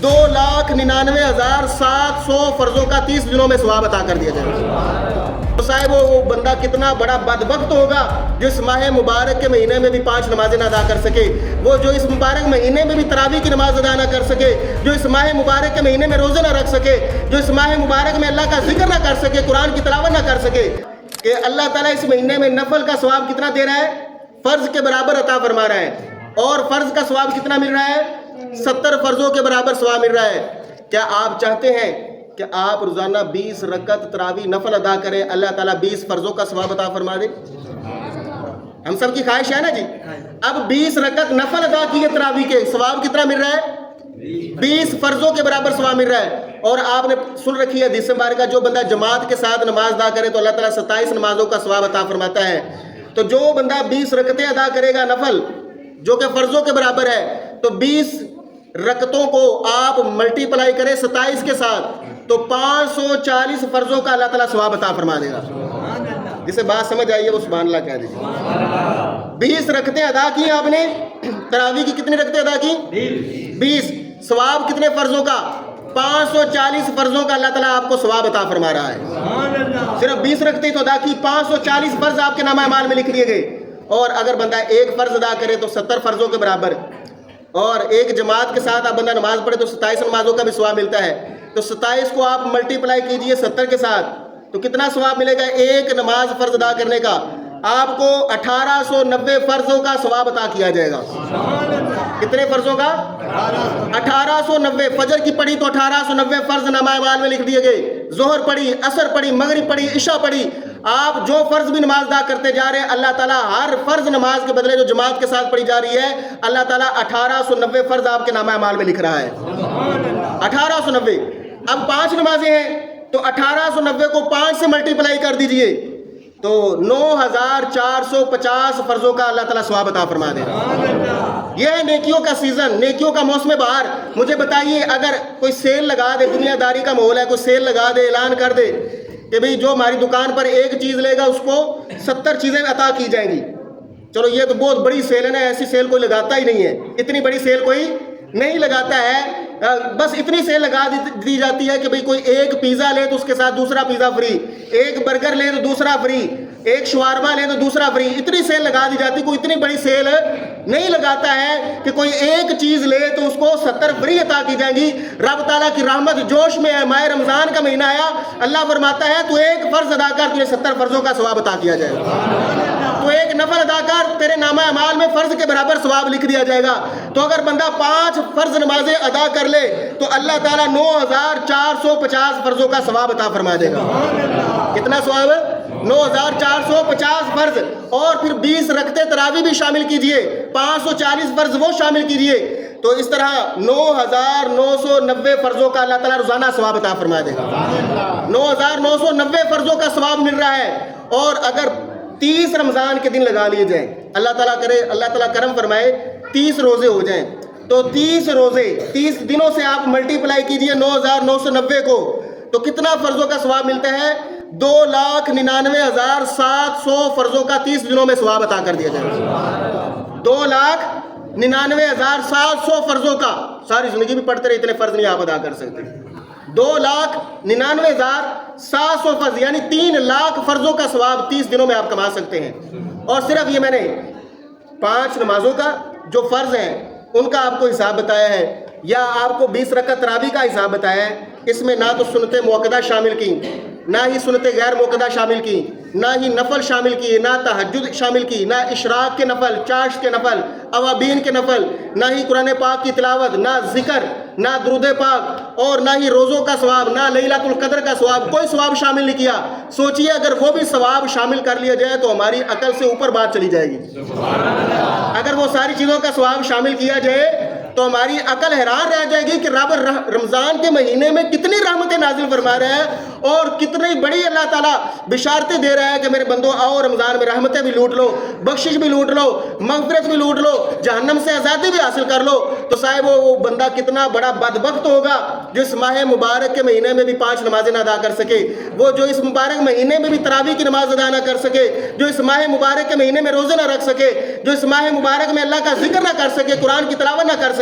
2,99,700 فرضوں کا 30 دنوں میں ثواب عطا کر دیا جائے گا۔ تو صاحب وہ بندہ کتنا بڑا بدبخت ہوگا جو اس ماہ مبارک کے مہینے میں بھی 5 نمازیں نہ ادا کر سکے، وہ جو اس مبارک مہینے میں بھی تراویح کی نماز ادا نہ کر سکے، جو اس ماہ مبارک کے مہینے میں روزے نہ رکھ سکے، جو اس ماہ مبارک میں اللہ کا ذکر نہ کر سکے، قرآن کی تلاوت نہ کر سکے، کہ اللہ تعالیٰ اس مہینے میں نفل کا ثواب کتنا دے رہا ہے؟ فرض کے برابر عطا فرما رہا ہے، اور فرض کا ثواب کتنا مل رہا ہے؟ 70 فرضوں کے برابر ثواب مل رہا ہے۔ کیا آپ چاہتے ہیں کہ آپ روزانہ 20 رکعت تراویح نفل ادا کریں، اللہ تعالیٰ 20 فرضوں کا ثواب عطا فرما دے؟ ہم سب کی خواہش ہے نا جی؟ اب 20 رکعت نفل ادا کیے تراویح کے، ثواب کتنا مل رہا ہے؟ 20 فرضوں کے برابر ثواب مل رہا ہے۔ اور آپ نے سن رکھی ہے حدیث مبارکہ، جو بندہ جماعت کے ساتھ نماز ادا کرے تو اللہ تعالیٰ 27 نمازوں کا ثواب عطا فرماتا ہے۔ تو جو بندہ 20 رکعتیں ادا کرے گا نفل، جو کہ فرضوں کے برابر ہے، تو 20 رکعتوں کو آپ ملٹی پلائی کریں 27 کے ساتھ، تو 540 فرضوں کا اللہ تعالیٰ ثواب عطا فرما دے گا۔ جسے بات سمجھ آئی ہے وہ سبحان اللہ کہہ دیجیے۔ 20 رکعتیں ادا کی آپ نے، تراویح کی کتنی رکعتیں ادا کی؟ 20۔ ثواب کتنے فرضوں کا؟ 540 فرضوں کا اللہ تعالیٰ آپ کو ثواب عطا فرما رہا ہے۔ صرف 20 رکعتیں تو ادا کی، 540 فرض آپ کے نامہ اعمال میں لکھ لیے گئے۔ اور اگر بندہ ایک فرض ادا کرے تو 70 فرضوں کے برابر، اور ایک جماعت کے ساتھ آپ بندہ نماز پڑھے تو 27 نمازوں کا بھی ثواب ملتا ہے۔ تو 27 کو آپ ملٹی پلائی کیجئے 70 کے ساتھ، تو کتنا ثواب ملے گا ایک نماز فرض ادا کرنے کا؟ آپ کو 1890 فرضوں کا ثواب عطا کیا جائے گا۔ کتنے فرضوں کا؟ 1890۔ فجر کی پڑھی تو 1890 فرض نامہ اعمال میں لکھ دیے گئے، ظہر پڑھی، عصر پڑھی، مغرب پڑھی، عشاء پڑھی، آپ جو فرض بھی نماز ادا کرتے جا رہے ہیں، اللہ تعالیٰ ہر فرض نماز کے بدلے جو جماعت کے ساتھ پڑھی جا رہی ہے، اللہ تعالیٰ 1890 فرض آپ کے نامہ اعمال میں لکھ رہا ہے۔ 1890۔ اب 5 نمازیں ہیں تو 1890 کو 5 سے ملٹی پلائی کر دیجئے، تو 9450 فرضوں کا اللہ تعالیٰ ثواب عطا فرما دے رہا ہے۔ یہ ہے نیکیوں کا سیزن، نیکیوں کا موسم بہار۔ مجھے بتائیے، اگر کوئی سیل لگا دے، دنیا داری کا ماحول ہے، کوئی سیل لگا دے، اعلان کر دے کہ بھئی جو ہماری دکان پر ایک چیز لے گا اس کو 70 چیزیں عطا کی جائیں گی، چلو یہ تو بہت بڑی سیل ہے نا، ایسی سیل کوئی لگاتا ہی نہیں ہے، اتنی بڑی سیل کوئی نہیں لگاتا ہے۔ بس اتنی سیل لگا دی جاتی ہے کہ بھئی کوئی ایک پیزا لے تو اس کے ساتھ دوسرا پیزا فری، ایک برگر لے تو دوسرا فری، ایک شوارما لے تو دوسرا فری، اتنی سیل لگا دی جاتی۔ کوئی اتنی بڑی سیل نہیں لگاتا ہے کہ کوئی ایک چیز لے تو اس کو 70 فری عطا کی جائیں گی۔ رب تعالیٰ کی رحمت جوش میں ہے، ماہ رمضان کا مہینہ آیا، اللہ فرماتا ہے تو ایک فرض ادا کر، تجھے 70 فرضوں کا ثواب عطا کیا جائے گا۔ تو ایک نفل ادا کر، تیرے نامہ اعمال میں فرض کے برابر ثواب لکھ دیا جائے گا۔ تو اگر بندہ 5 فرض نمازیں ادا کر لے تو اللہ تعالیٰ 9450 فرضوں کا ثواب عطا فرما دے گا۔ کتنا ثواب ہے؟ 9450 فرض، اور پھر 20 رکعتیں تراویح بھی شامل کیجئے، 540 فرض وہ شامل کیجئے، تو اس طرح 9990 فرضوں کا اللہ تعالیٰ روزانہ ثواب عطا فرما دے گا۔ 9990 فرضوں کا ثواب مل رہا ہے۔ اور اگر 30 رمضان کے دن لگا لیے جائیں، اللہ تعالیٰ کرے، اللہ تعالیٰ کرم فرمائے 30 روزے ہو جائیں، تو 30 روزے 30 دنوں سے آپ ملٹی پلائی کیجئے 9990 کو، تو کتنا فرضوں کا ثواب ملتا ہے؟ 2,99,700 فرضوں کا 30 دنوں میں ثواب عطا کر دیا جائے گا۔ 2,99,700 فرضوں کا، ساری زندگی بھی پڑھتے رہے، اتنے فرض نہیں آپ ادا کر سکتے۔ 2,99,700 فرض، یعنی 3 لاکھ فرضوں کا ثواب 30 دنوں میں آپ کما سکتے ہیں۔ اور صرف یہ میں نے 5 نمازوں کا جو فرض ہیں ان کا آپ کو حساب بتایا ہے، یا آپ کو 20 رکعت تراویح کا حساب بتایا ہے۔ اس میں نہ تو سنت موقدہ شامل کی، نہ ہی سنت غیر موقدہ شامل کی، نہ ہی نفل شامل کیے، نہ تہجد شامل کی، نہ اشراق کے نفل، چاشت کے نفل، اوابین کے نفل، نہ ہی قرآن پاک کی تلاوت، نہ ذکر، نہ درود پاک، اور نہ ہی روزوں کا ثواب، نہ لیلۃ القدر کا ثواب، کوئی ثواب شامل نہیں کیا۔ سوچئے اگر وہ بھی ثواب شامل کر لیا جائے تو ہماری عقل سے اوپر بات چلی جائے گی۔ اگر وہ ساری چیزوں کا ثواب شامل کیا جائے تو ہماری عقل حیران رہ جائے گی کہ رب رمضان کے مہینے میں کتنی رحمتیں نازل فرما رہا ہے، اور کتنی بڑی اللہ تعالیٰ بشارتیں دے رہا ہے کہ میرے بندو آؤ رمضان میں رحمتیں بھی لوٹ لو، بخشش بھی لوٹ لو، مغفرت بھی لوٹ لو، جہنم سے آزادی بھی حاصل کر لو۔ تو صاحب وہ بندہ کتنا بڑا بدبخت ہوگا جو اس ماہ مبارک کے مہینے میں بھی 5 نمازیں نہ ادا کر سکے، وہ جو اس مبارک مہینے میں بھی تراویح کی نماز ادا نہ کر سکے، جو اس ماہ مبارک کے مہینے میں روزے نہ رکھ سکے، جو اس ماہ مبارک میں اللہ کا ذکر نہ کر سکے، قرآن کی تلاوت نہ کر سکے۔